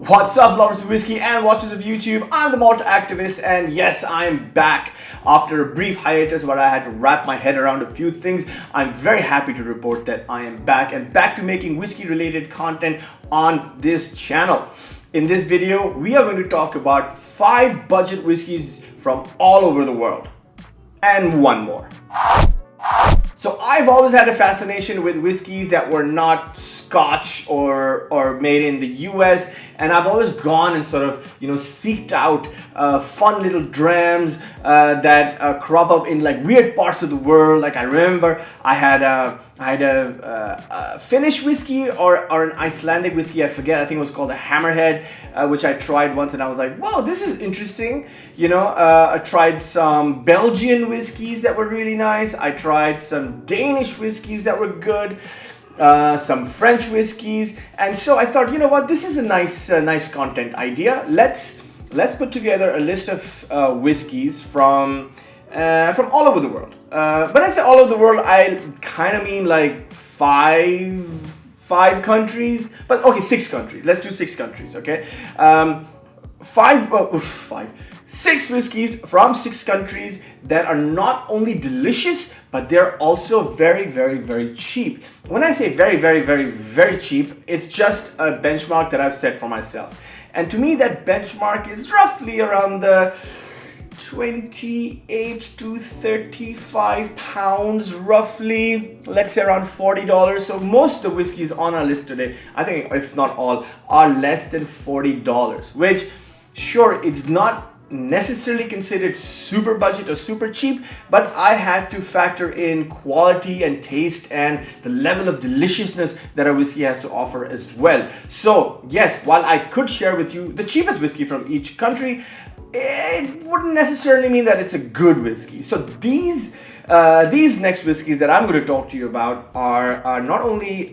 What's up, lovers of whiskey and watchers of YouTube? I'm the Malt activist, and yes, I'm back after a brief hiatus where I had to wrap my head around a few things. I'm very happy to report that I am back and back to making whiskey related content on this channel. In this video, we are going to talk about 5 budget whiskeys from all over the world and one more. So I've always had a fascination with whiskeys that were not Scotch or made in the US, and I've always gone and sort of, seeked out fun little drams that crop up in like weird parts of the world. Like I remember I had a Finnish whiskey or an Icelandic whiskey, I forget, I think it was called a Hammerhead, which I tried once and I was like, wow, this is interesting. I tried some Belgian whiskeys that were really nice. I tried some Danish whiskeys that were good, some French whiskeys, and so I thought, you know what, this is a nice content idea. Let's put together a list of whiskeys from all over the world. When I say all over the world, I kind of mean like five countries, but okay, 6 countries. Let's do 6 countries, okay? 6 whiskeys from 6 countries that are not only delicious, but they're also very, very, very cheap. When I say very, very, very, very cheap, it's just a benchmark that I've set for myself. And to me, that benchmark is roughly around the 28 to 35 pounds, roughly, let's say around $40. So most of the whiskeys on our list today, I think if not all, are less than $40, which sure, it's not necessarily considered super budget or super cheap, but I had to factor in quality and taste and the level of deliciousness that a whiskey has to offer as well. So yes, while I could share with you the cheapest whiskey from each country, it wouldn't necessarily mean that it's a good whiskey. So these next whiskeys that I'm going to talk to you about are not only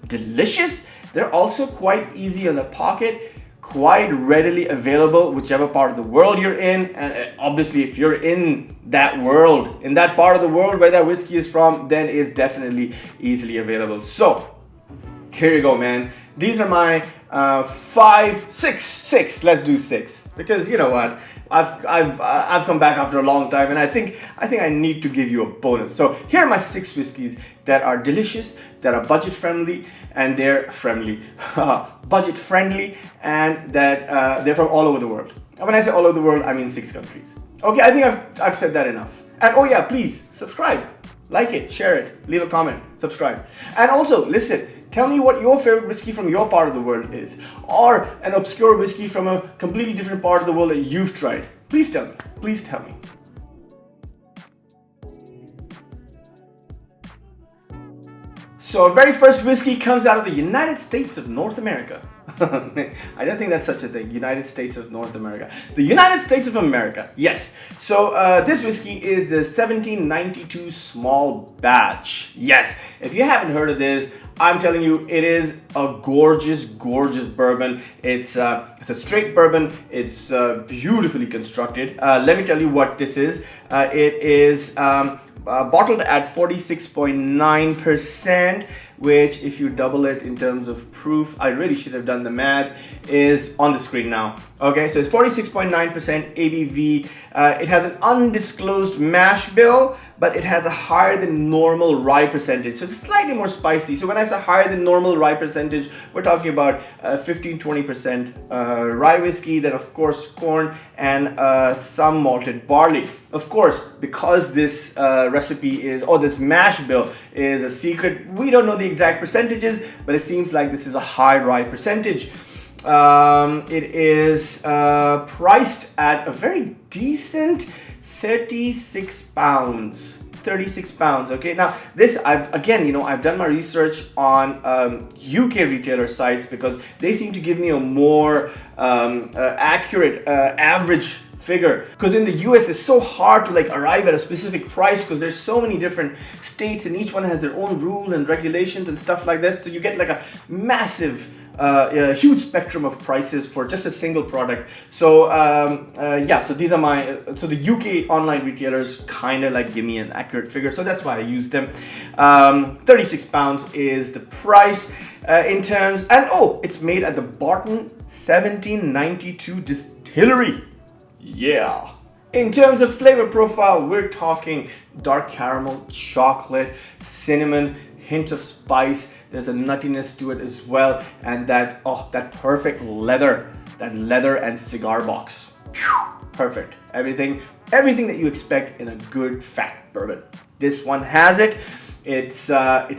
delicious, they're also quite easy on the pocket, quite readily available whichever part of the world you're in. And obviously if you're in that world, in that part of the world where that whiskey is from, then it's definitely easily available. So here you go, man. These are my 6. Let's do 6, because you know what, I've come back after a long time, and I think I need to give you a bonus. So here are my 6 whiskeys that are delicious, that are budget friendly, and they're budget friendly, and that they're from all over the world. And when I say all over the world, I mean 6 countries. Okay, I think I've said that enough. And oh yeah, please subscribe, like it, share it, leave a comment, subscribe, and also listen. Tell me what your favorite whiskey from your part of the world is, or an obscure whiskey from a completely different part of the world that you've tried. Please tell me. Please tell me. So our very first whiskey comes out of the United States of North America. I don't think that's such a thing. United States of North America. The United States of America, yes. So this whiskey is the 1792 small batch. Yes, if you haven't heard of this, I'm telling you, it is a gorgeous, gorgeous bourbon. It's a straight bourbon. It's beautifully constructed. Let me tell you what this is. It is bottled at 46.9%, which if you double it in terms of proof, I really should have done the math, is on the screen now. Okay, so it's 46.9% ABV. It has an undisclosed mash bill, but it has a higher than normal rye percentage. So it's slightly more spicy. So when I say higher than normal rye percentage, we're talking about 15-20% rye whiskey, then of course corn and some malted barley. Of course, because this recipe is, or this mash bill is a secret, we don't know the exact percentages, but it seems like this is a high rye percentage. It is priced at a very decent 36 pounds. 36 pounds. Okay, now this I've done my research on UK retailer sites, because they seem to give me a more accurate average figure, because in the US it's so hard to like arrive at a specific price, because there's so many different states and each one has their own rules and regulations and stuff like this, so you get like a massive huge spectrum of prices for just a single product. So so these are my so the UK online retailers kind of like give me an accurate figure, so that's why I use them. 36 pounds is the price in terms, and it's made at the Barton 1792 distillery. Yeah. In terms of flavor profile, we're talking dark caramel, chocolate, cinnamon, hint of spice. There's a nuttiness to it as well, and that perfect leather, and cigar box. Whew, perfect. Everything that you expect in a good fat bourbon. This one has it. It's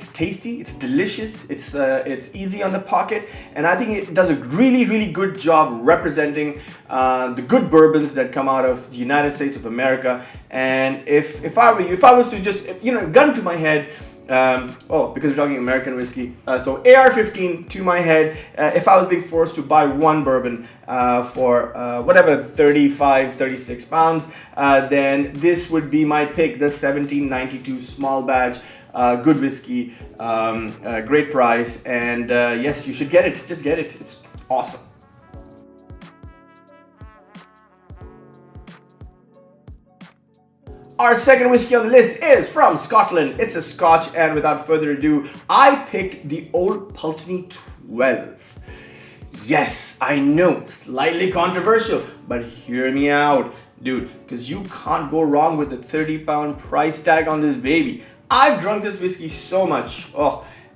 tasty, it's delicious, it's easy on the pocket, and I think it does a really good job representing the good bourbons that come out of the United States of America. And if I was to just, gun to my head, because we're talking American whiskey, so AR-15 to my head, if I was being forced to buy one bourbon for whatever 36 pounds, then this would be my pick, the 1792 small batch. Good whiskey, great price, and yes, you should get it. Just get it. It's awesome. Our second whiskey on the list is from Scotland. It's a Scotch, and without further ado, I picked the Old Pulteney 12. Yes, I know, slightly controversial, but hear me out, dude, because you can't go wrong with the 30-pound price tag on this baby. I've drunk this whiskey so much.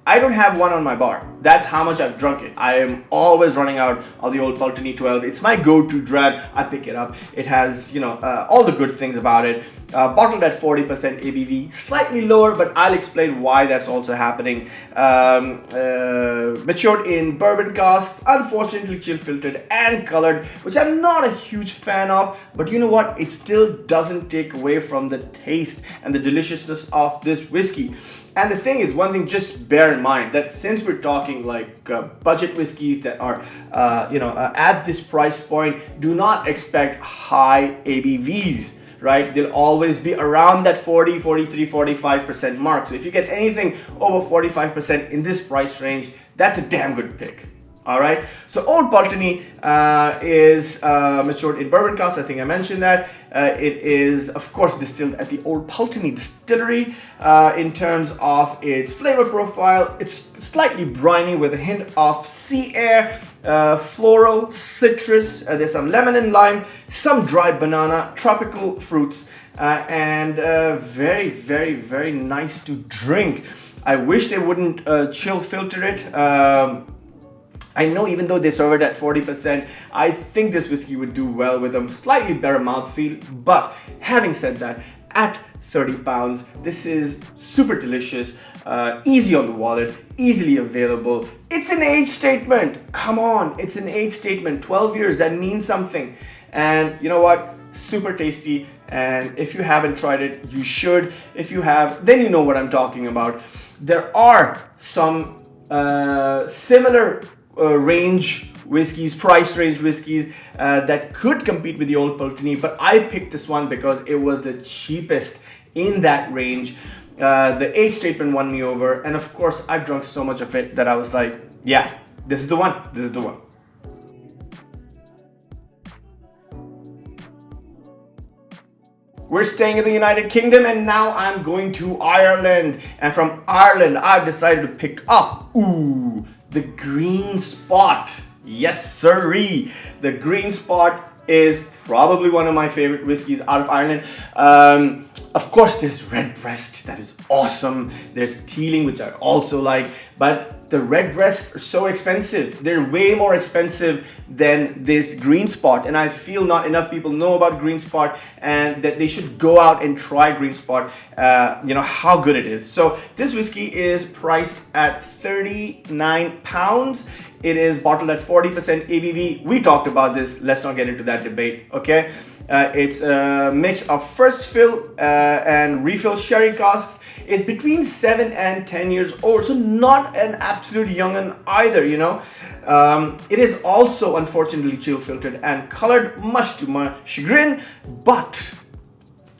I don't have one on my bar. That's how much I've drunk it. I am always running out of the Old Pulteney 12. It's my go-to dram. I pick it up. It has, all the good things about it. Bottled at 40% ABV, slightly lower, but I'll explain why that's also happening. Matured in bourbon casks, unfortunately chill filtered and colored, which I'm not a huge fan of, but you know what? It still doesn't take away from the taste and the deliciousness of this whiskey. And the thing is, one thing, just bear in mind that since we're talking like budget whiskeys that are, at this price point, do not expect high ABVs, right? They'll always be around that 40, 43, 45% mark. So if you get anything over 45% in this price range, that's a damn good pick. All right, so Old Pulteney is matured in bourbon casks. I think I mentioned that. It is, of course, distilled at the Old Pulteney distillery. In terms of its flavor profile, it's slightly briny with a hint of sea air, floral, citrus. There's some lemon and lime, some dried banana, tropical fruits, and very nice to drink. I wish they wouldn't chill filter it. I know even though they serve it at 40%, I think this whiskey would do well with a slightly better mouthfeel. But having said that, at 30 pounds, this is super delicious, easy on the wallet, easily available. It's an age statement. Come on, it's an age statement. 12 years, that means something. And you know what? Super tasty. And if you haven't tried it, you should. If you have, then you know what I'm talking about. There are some similar price range whiskeys that could compete with the Old Pulteney, but I picked this one because it was the cheapest in that range. The age statement won me over, and of course I've drunk so much of it that I was like, yeah, this is the one. We're staying in the United Kingdom, and now I'm going to Ireland. And from Ireland, I've decided to pick up, the Green Spot. Yes, sirree. The Green Spot is probably one of my favorite whiskeys out of Ireland. Of course, there's Redbreast, that is awesome. There's Teeling, which I also like, but the Redbreasts are so expensive. They're way more expensive than this Green Spot, and I feel not enough people know about Green Spot and that they should go out and try Green Spot, how good it is. So this whiskey is priced at 39 pounds. It is bottled at 40% ABV. We talked about this. Let's not get into that debate, okay? It's a mix of first fill and refill sherry casks. It's between 7 and 10 years old, so not an absolute young'un either, It is also unfortunately chill filtered and colored, much to my chagrin, but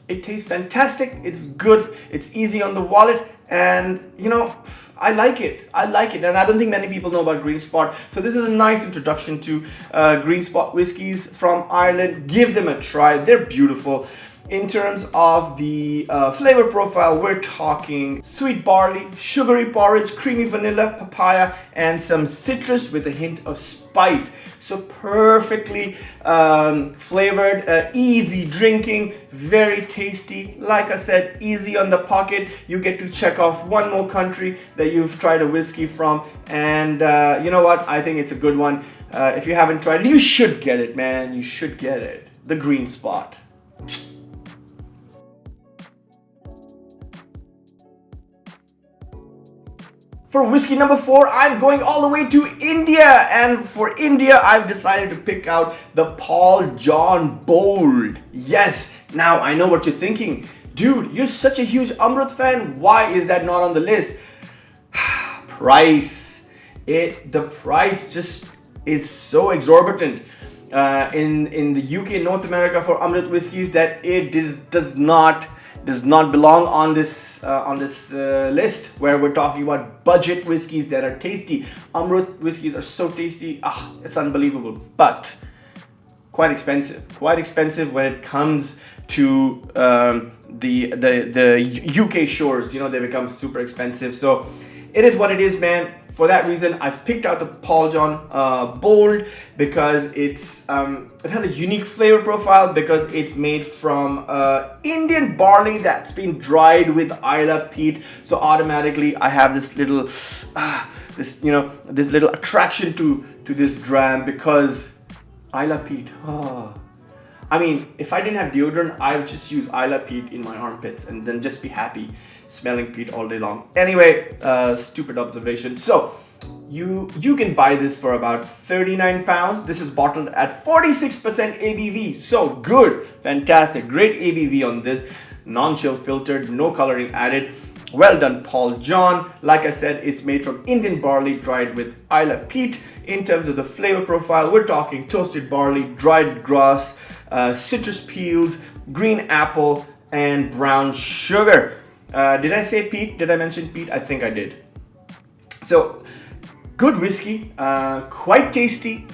it tastes fantastic. It's good. It's easy on the wallet, and I like it, and I don't think many people know about Green Spot. So this is a nice introduction to Green Spot whiskies from Ireland. Give them a try. They're beautiful. In terms of the flavor profile, we're talking sweet barley, sugary porridge, creamy vanilla, papaya, and some citrus with a hint of spice. So perfectly flavored, easy drinking, very tasty. Like I said, easy on the pocket. You get to check off one more country that you've tried a whiskey from. And you know what? I think it's a good one. If you haven't tried it, you should get it, man. You should get it. The Green Spot. For whiskey number 4, I'm going all the way to India. And for India, I've decided to pick out the Paul John Bold. Yes, now I know what you're thinking. Dude, you're such a huge Amrut fan. Why is that not on the list? Price. The price just is so exorbitant in the UK, North America for Amrut whiskies that it does not belong on this list, where we're talking about budget whiskies that are tasty. Amrut whiskies are so tasty, it's unbelievable, but quite expensive when it comes to the UK shores. You know, they become super expensive. So it is what it is, man. For that reason, I've picked out the Paul John Bold because it has a unique flavor profile, because it's made from Indian barley that's been dried with Isla peat. So automatically, I have this little this little attraction to this dram because Isla peat. I mean, if I didn't have deodorant, I would just use Isla peat in my armpits and then just be happy smelling peat all day long. Anyway, stupid observation. So you can buy this for about 39 pounds. This is bottled at 46% ABV. So good, fantastic, great ABV on this. Non-chill filtered, no coloring added. Well done, Paul John. Like I said, it's made from Indian barley dried with Isla peat. In terms of the flavor profile, we're talking toasted barley, dried grass, citrus peels, green apple, and brown sugar. Did I say peat? Did I mention peat? I think I did. So, good whiskey, quite tasty,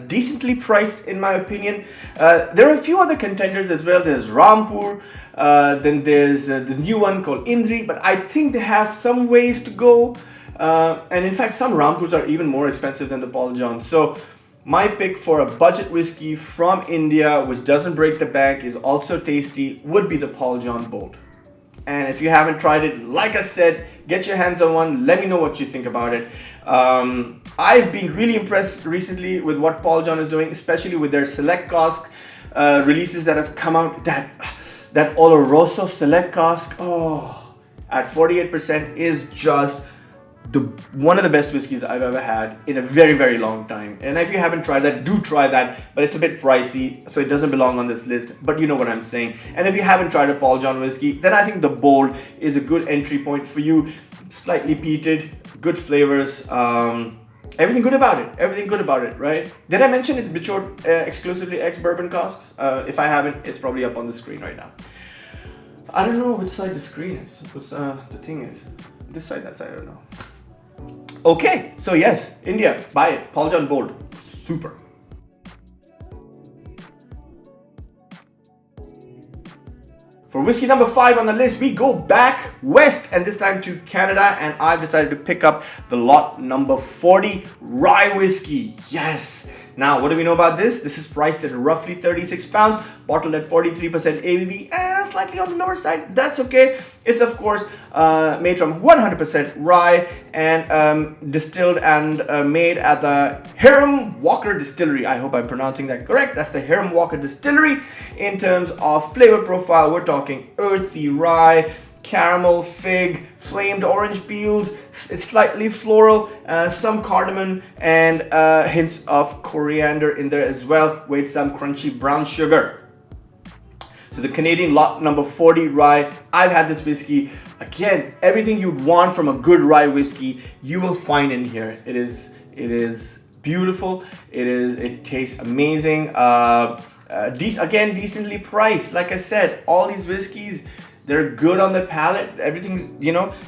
decently priced in my opinion. There are a few other contenders as well. There's Rampur, then there's the new one called Indri, but I think they have some ways to go. And in fact, some Rampurs are even more expensive than the Paul John. So my pick for a budget whiskey from India, which doesn't break the bank, is also tasty, would be the Paul John Bold. And if you haven't tried it, like I said, get your hands on one. Let me know what you think about it. I've been really impressed recently with what Paul John is doing, especially with their Select Cask releases that have come out. That Oloroso Select Cask, at 48% is just one of the best whiskeys I've ever had in a very, very long time. And if you haven't tried that, do try that. But it's a bit pricey, so it doesn't belong on this list. But you know what I'm saying. And if you haven't tried a Paul John whiskey, then I think the Bold is a good entry point for you. Slightly peated, good flavors. Everything good about it, right? Did I mention it's matured exclusively ex-bourbon casks? If I haven't, it's probably up on the screen right now. I don't know which side the screen is. What's the thing is? This side, that side, I don't know. Okay, so yes, India, buy it. Paul John Bold, super. For whiskey number 5 on the list, we go back west, and this time to Canada, and I've decided to pick up the lot number 40 rye whiskey. Yes. Now, what do we know about this? This is priced at roughly 36 pounds, bottled at 43% ABV, slightly on the lower side. That's okay. It's, of course, made from 100% rye and distilled and made at the Hiram Walker Distillery. I hope I'm pronouncing that correct. That's the Hiram Walker Distillery. In terms of flavor profile, we're talking earthy rye, caramel, fig, flamed orange peels. It's slightly floral, some cardamom, and hints of coriander in there as well, with some crunchy brown sugar. So the Canadian lot number 40 rye. I've had this whiskey. Again, everything you'd want from a good rye whiskey, you will find in here. It is beautiful. It tastes amazing. Again, decently priced. Like I said, all these whiskeys, they're good on the palate. Everything's,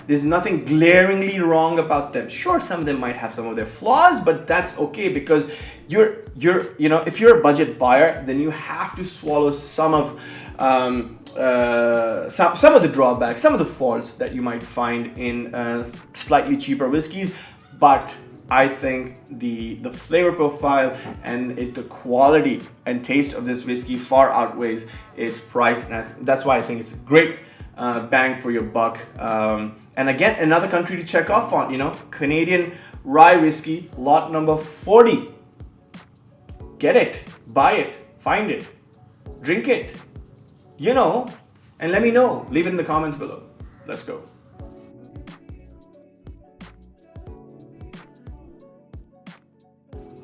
there's nothing glaringly wrong about them. Sure, some of them might have some of their flaws, but that's okay, because if you're a budget buyer, then you have to swallow some of some of the drawbacks, some of the faults that you might find in slightly cheaper whiskeys, but I think the flavor profile and the quality and taste of this whiskey far outweighs its price, and that's why I think it's a great bang for your buck. And again, another country to check off on, Canadian rye whiskey, lot number 40. Get it, buy it, find it, drink it, and let me know. Leave it in the comments below. Let's go.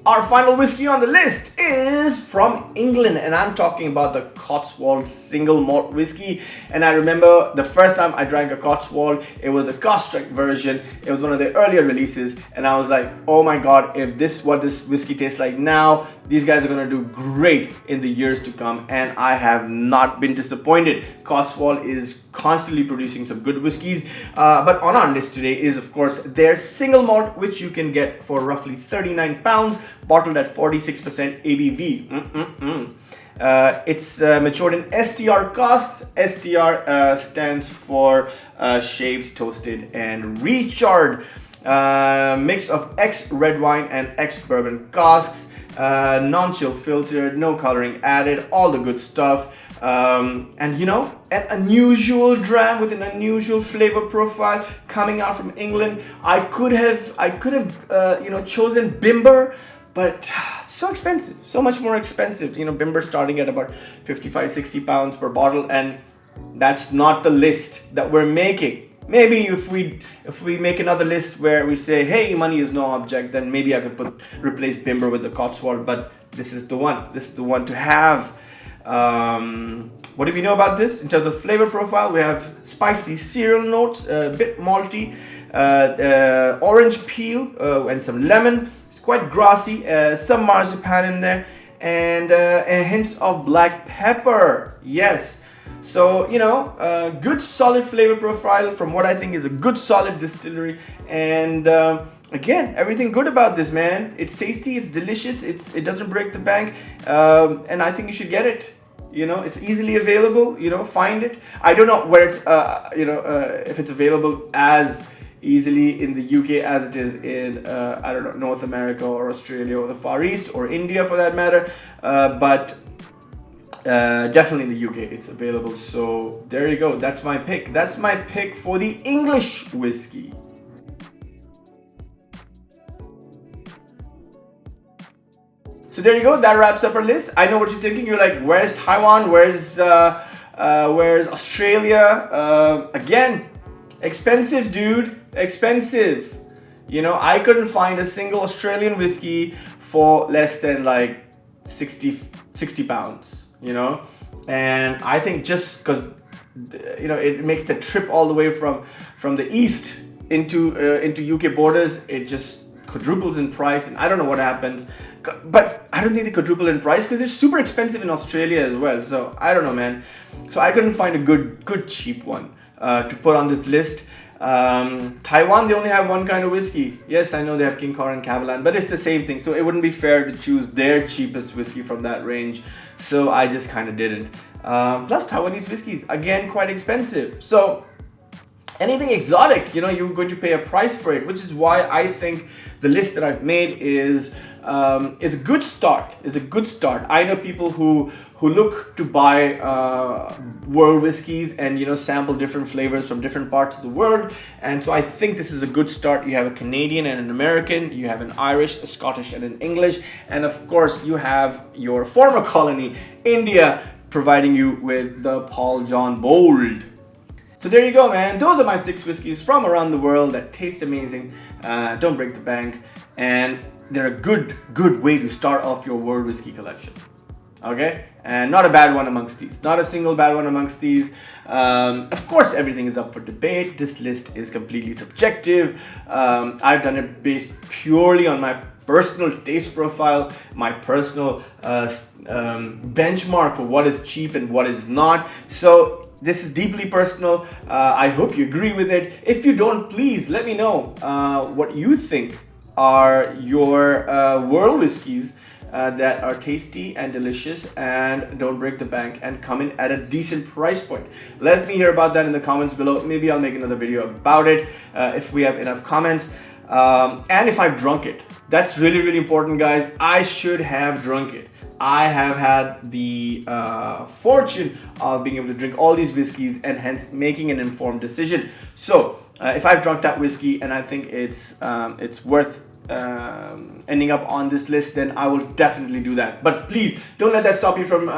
Our final whiskey on the list is from England, and I'm talking about the Cotswold single malt whiskey. And I remember the first time I drank a Cotswold, it was the cask version. It was one of the earlier releases, and I was like, oh my god, if this is what this whiskey tastes like now, these guys are gonna do great in the years to come, and I have not been disappointed. Cotswold is constantly producing some good whiskeys, but on our list today is, of course, their single malt, which you can get for roughly £39, bottled at 46% ABV. It's matured in STR casks. STR stands for shaved, toasted, and recharred. Mix of ex-red wine and ex-bourbon casks, non-chill filtered, no coloring added, all the good stuff. And an unusual dram with an unusual flavor profile coming out from England. I could have chosen Bimber, but so expensive, so much more expensive. Bimber starting at about 55, 60 pounds per bottle, and that's not the list that we're making. Maybe if we make another list where we say, hey, money is no object, then maybe I could replace Bimber with the Cotswold, but this is the one. This is the one to have. What do we know about this? In terms of flavor profile, we have spicy cereal notes, a bit malty, orange peel, and some lemon. It's quite grassy, some marzipan in there, and hints of black pepper. Yes. So, good solid flavor profile from what I think is a good solid distillery. And again, everything good about this, man. It's tasty, it's delicious, it doesn't break the bank, and I think you should get it. It's easily available, find it. I don't know where it's, if it's available as easily in the UK as it is in, North America or Australia or the Far East or India for that matter, but definitely in the UK it's available. So there you go. That's my pick. That's my pick for the English whiskey. So there you go. That wraps up our list. I know what you're thinking. You're like, where's Taiwan? Where's Australia? Again, expensive, dude. Expensive. I couldn't find a single Australian whiskey for less than like 60 pounds. And I think just because it makes the trip all the way from the east into UK borders, it just quadruples in price, and I don't know what happens, but I don't think they quadruple in price because they're super expensive in Australia as well. So I don't know, man. So I couldn't find a good cheap one to put on this list. Taiwan, they only have one kind of whiskey. Yes, I know they have King Kong and MACALLAN, but it's the same thing, so it wouldn't be fair to choose their cheapest whiskey from that range, so I just kind of didn't. Plus Taiwanese whiskeys, again, quite expensive, so anything exotic, you're going to pay a price for it, which is why I think the list that I've made is a good start. I know people who look to buy world whiskeys and sample different flavors from different parts of the world, and so I think this is a good start. You have a Canadian and an American, you have an Irish, a Scottish, and an English, and of course you have your former colony, India, providing you with the Paul John Bold. So there you go, man. Those are my 6 whiskeys from around the world that taste amazing, don't break the bank, and they're a good way to start off your world whiskey collection. Okay? And not a bad one amongst these. Not a single bad one amongst these. Of course, everything is up for debate. This list is completely subjective. I've done it based purely on my personal taste profile, my personal benchmark for what is cheap and what is not. So this is deeply personal. I hope you agree with it. If you don't, please let me know what you think are your world whiskeys that are tasty and delicious and don't break the bank and come in at a decent price point. Let me hear about that in the comments below. Maybe I'll make another video about it if we have enough comments. And if I've drunk it. That's really, really important, guys. I should have drunk it. I have had the fortune of being able to drink all these whiskeys and hence making an informed decision. So if I've drunk that whiskey and I think it's worth ending up on this list, then I will definitely do that. But please don't let that stop you from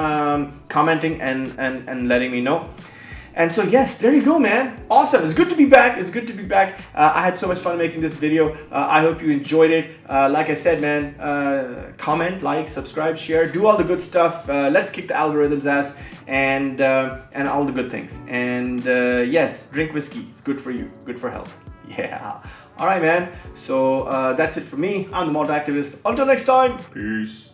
commenting and letting me know. And so yes, there you go, man. Awesome. It's good to be back. It's good to be back. I had so much fun making this video. I hope you enjoyed it. Like I said, man, comment, like, subscribe, share, do all the good stuff. Let's kick the algorithm's ass and all the good things. And yes, drink whiskey. It's good for you. Good for health. Yeah. All right, man. So that's it for me. I'm the Malt Activist. Until next time, peace.